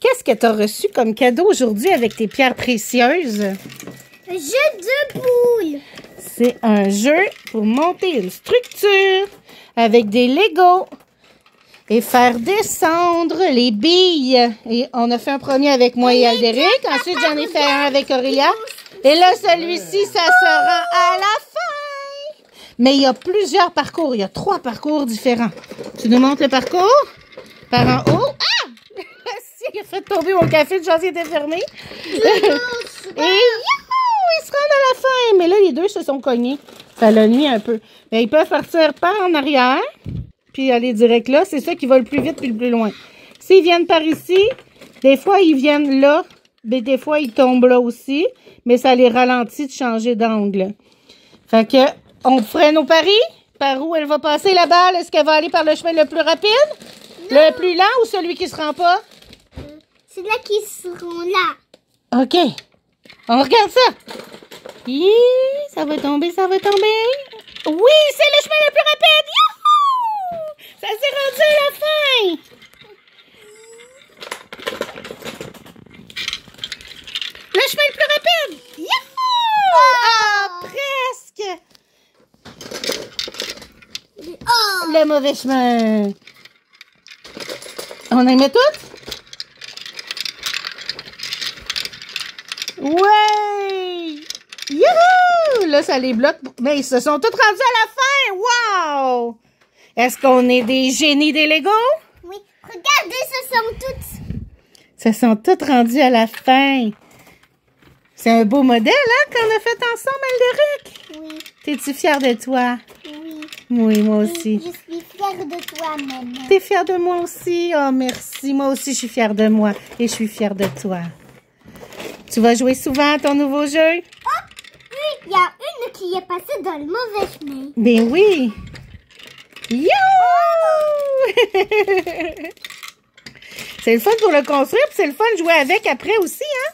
Qu'est-ce que tu as reçu comme cadeau aujourd'hui avec tes pierres précieuses? Un jeu de boules. C'est un jeu pour monter une structure avec des Legos et faire descendre les billes. Et on a fait un premier avec moi et Aldéric. Ensuite, j'en ai fait un avec Aurélia. Et là, celui-ci, ça se rend à la fin. Mais il y a plusieurs parcours. Il y a 3 parcours différents. Tu nous montres le parcours? Par en haut. Ah! Il a fait tomber mon café, le châssis était fermé. Et youhou! Ils se rendent à la fin. Mais là, les deux se sont cognés. Ça l'a nuit un peu. Mais ils peuvent partir par en arrière, puis aller direct là. C'est ça qui va le plus vite puis le plus loin. S'ils viennent par ici, des fois, ils viennent là. Mais des fois, ils tombent là aussi. Mais ça les ralentit de changer d'angle. Fait que, on ferait nos paris. Par où elle va passer la balle? Est-ce qu'elle va aller par le chemin le plus rapide? Non. Le plus lent ou celui qui se rend pas? C'est là qui seront là. OK. On regarde ça. Hi, ça va tomber, ça va tomber. Oui, c'est le chemin le plus rapide. Youhou! Ça s'est rendu à la fin. Le chemin le plus rapide. Youhou! Ah, presque. Oh. Le mauvais chemin. On aimait toutes? Ouais! Youhou! Là, ça les bloque. Mais ils se sont tous rendus à la fin! Wow! Est-ce qu'on est des génies des Legos? Oui. Regardez, ce sont toutes. Se sont tous rendus à la fin. C'est un beau modèle, hein, qu'on a fait ensemble, Aldéric? Oui. T'es-tu fière de toi? Oui. Oui, moi aussi. Je suis fière de toi, maman. T'es fière de moi aussi? Oh, merci. Moi aussi, je suis fière de moi. Et je suis fière de toi. Tu vas jouer souvent à ton nouveau jeu? Oh, oui, il y a une qui est passée dans le mauvais chemin. Ben oui! Youhou! C'est le fun pour le construire, puis c'est le fun de jouer avec après aussi, hein?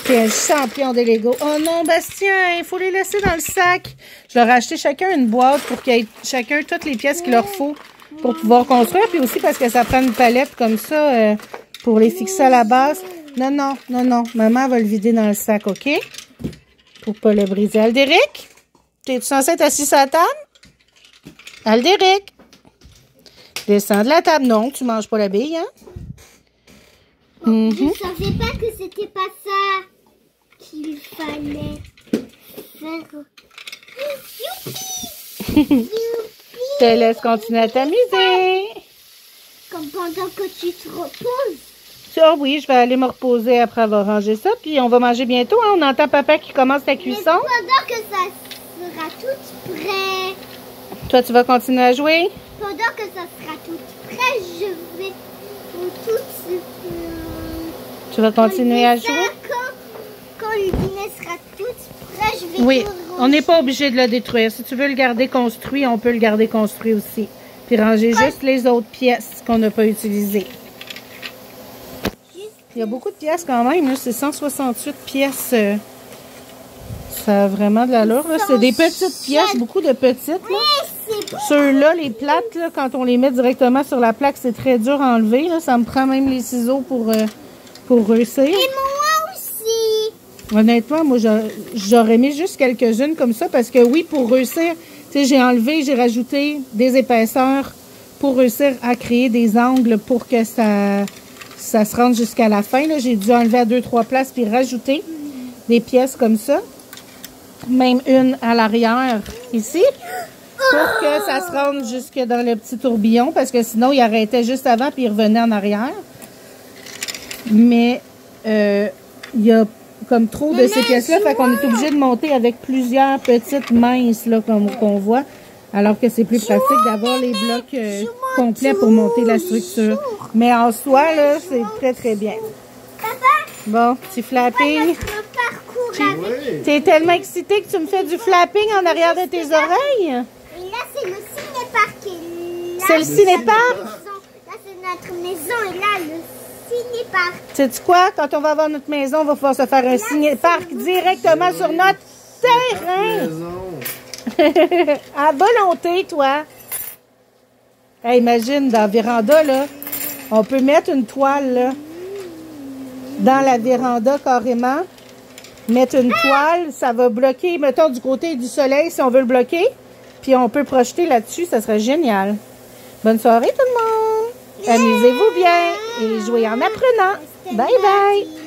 C'est un champion de Lego. Oh non, Bastien, il faut les laisser dans le sac. Je leur ai acheté chacun une boîte pour qu'ils aient chacun toutes les pièces qu'il leur faut pour pouvoir construire, puis aussi parce que ça prend une palette comme ça pour les fixer à la base. Non, non, non, non. Maman va le vider dans le sac, OK? Pour pas le briser. Aldéric? T'es-tu censé être assis sur la table? Aldéric? Descends de la table. Non, tu manges pas la bille, hein? Je ne savais pas que c'était pas ça qu'il fallait faire. Youpi! Je te laisse continuer à t'amuser. Comme pendant que tu te reposes. Ah oui, je vais aller me reposer après avoir rangé ça. Puis on va manger bientôt. Hein? On entend papa qui commence la cuisson. Mais pendant que ça sera tout prêt. Toi, tu vas continuer à jouer? Pendant que ça sera tout prêt, je vais tout... Tu vas continuer à jouer? Quand le dîner sera tout prêt, je vais Oui, tout on n'est pas obligé de le détruire. Si tu veux le garder construit, on peut le garder construit aussi. Puis ranger juste les autres pièces qu'on n'a pas utilisées. Il y a beaucoup de pièces quand même. C'est 168 pièces. Ça a vraiment de l'allure. C'est des petites pièces, beaucoup de petites. Oui, ceux-là, les plates, là, quand on les met directement sur la plaque, c'est très dur à enlever. Là. Ça me prend même les ciseaux pour réussir. Et moi aussi. Honnêtement, moi, j'aurais mis juste quelques-unes comme ça parce que oui, pour réussir, tu sais, j'ai enlevé, j'ai rajouté des épaisseurs pour réussir à créer des angles pour que ça se rende jusqu'à la fin. J'ai dû enlever à 2-3 places puis rajouter des pièces comme ça. Même une à l'arrière ici pour que ça se rende jusque dans le petit tourbillon parce que sinon, il arrêtait juste avant puis il revenait en arrière. Mais il y a comme trop de ces pièces-là, fait qu'on est obligé de monter avec plusieurs petites minces là, comme qu'on voit, alors que c'est plus pratique d'avoir les blocs complets pour monter la structure. Mais en soi, là, c'est très très bien. Papa, bon, petit flapping. T'es tellement excité que tu me fais du flapping en arrière de tes oreilles? Et là, c'est le cinéparc. C'est le cinéparc? Là, c'est notre maison et là, le cinéparc. Sais-tu quoi? Quand on va avoir notre maison, on va pouvoir se faire un cinéparc directement sur notre terrain. À volonté, toi. Hey, imagine, dans la véranda, là, On peut mettre une toile là, dans la véranda carrément. Mettre une toile, ça va bloquer, mettons, du côté du soleil si on veut le bloquer. Puis on peut projeter là-dessus, ça serait génial. Bonne soirée tout le monde! Amusez-vous bien et jouez en apprenant. Bye bye!